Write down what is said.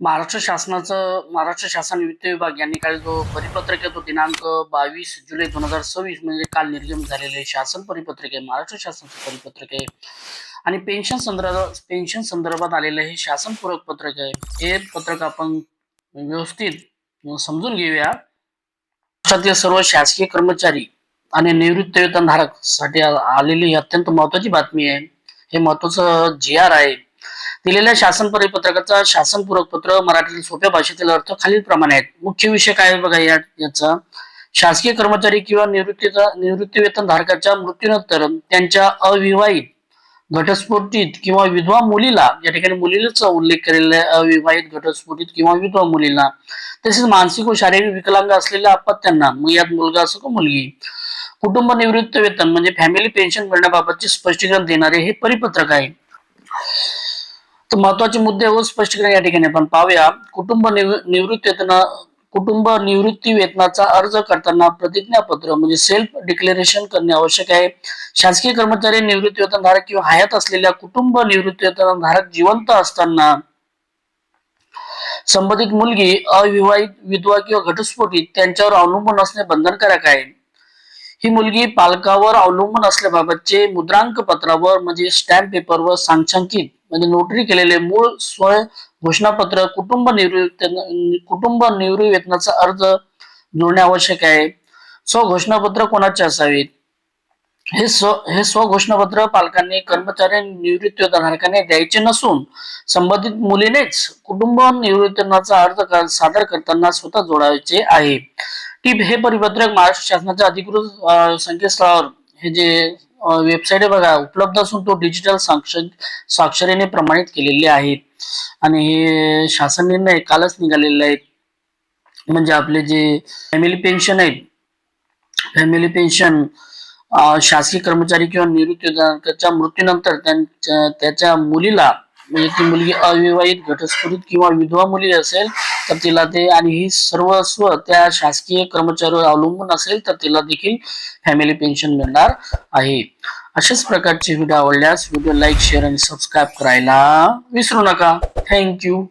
महाराष्ट्र शासन वित्त विभाग यांनी काल जो परिपत्रक आहे तो दिनांक 22 जुलै 2026 म्हणजे काल निर्गमित झालेले शासन परिपत्रक आहे, महाराष्ट्र शासनाचे परिपत्रक आहे आणि पेन्शन संदर्भात आलेलं हे शासन पूरक पत्रक आहे. हे पत्रक आपण व्यवस्थित समजून घेऊया. राज्यातील सर्व शासकीय कर्मचारी आणि निवृत्त वेतनधारक साठी आलेली अत्यंत महत्वाची बातमी आहे. हे महत्वाचं GR आहे. दिलेल्या शासन परिपत्रकाचा शासन पूरक पत्र मराठीतील सोप्या भाषेतील अर्थ खालील प्रमाणे आहेत. मुख्य विषय काय बघा याचा शासकीय कर्मचारी किंवा निवृत्ती वेतन धारकाच्या मृत्यूनंतर त्यांच्या अविवाहित घटस्फोटित किंवा विधवा मुलीला, या ठिकाणी मुलीचा उल्लेख केलेला आहे, अविवाहित घटस्फोटित किंवा विधवा मुलीला, तसेच मानसिक व शारीरिक विकलांग असलेल्या अपत्यांना, मग यात मुलगा असो का मुलगी, कुटुंब निवृत्त वेतन म्हणजे फॅमिली पेन्शन मिळण्याबाबतचे स्पष्टीकरण देणारे हे परिपत्रक आहे. तर महत्वाचे मुद्दे व स्पष्टीकरण या ठिकाणी आपण पाहूया. कुटुंब निवृत्ती वेतनाचा अर्ज करताना प्रतिज्ञापत्र म्हणजे सेल्फ डिक्लेरेशन करणे आवश्यक आहे. शासकीय कर्मचारी निवृत्ती वेतनधारक किंवा हयात असलेल्या कुटुंब निवृत्ती वेतनधारक जिवंत असताना संबंधित मुलगी, अविवाहित, विधवा किंवा घटस्फोटित त्यांच्यावर अवलंबून असणे बंधनकारक आहे. ही मुलगी पालकावर अवलंबून असल्याबाबतचे मुद्रांक पत्रावर म्हणजे स्टॅम्प पेपरवर सांख्यिकीत म्हणजे नोटरी केलेले मूळ स्वयं घोषणापत्र कुटुंब निवृत्ती वेतनाचा अर्ज जोडणे आवश्यक आहे. स्वघोषणापत्र कोणाचे असावेत? हे स्वघोषणापत्र पालकांनी कर्मचारी निवृत्ती वेतनधारकाने द्यायचे नसून संबंधित मुलीनेच कुटुंब निवृत्तीचा अर्ज सादर करताना स्वतः जोडायचे आहे. टिप: हे परिपत्रक महाराष्ट्र शासनाच्या अधिकृत संकेतस्थळावर हे जे वेबसाईट आहे बघा उपलब्ध असून तो डिजिटल स्वाक्षरीने प्रमाणित केलेले आहेत आणि हे शासन निर्णय कालच निघालेले आहेत. म्हणजे आपले जे फॅमिली पेन्शन आहेत, फॅमिली पेन्शन शासकीय कर्मचारी किंवा निवृत्तीच्या मृत्यूनंतर त्याच्या मुलीला, म्हणजे ती मुलगी अविवाहित, घटस्फोटित किंवा विधवा मुली असेल तर तिला ते, आणि ही सर्वस्व त्या शासकीय कर्मचाऱ्यावर अवलंबून असेल तर तिला देखील फॅमिली पेन्शन मिळणार आहे. अशाच प्रकारचे व्हिडिओ आवडल्यास व्हिडिओ लाईक, शेअर आणि सबस्क्राईब करायला विसरू नका. थँक्यू.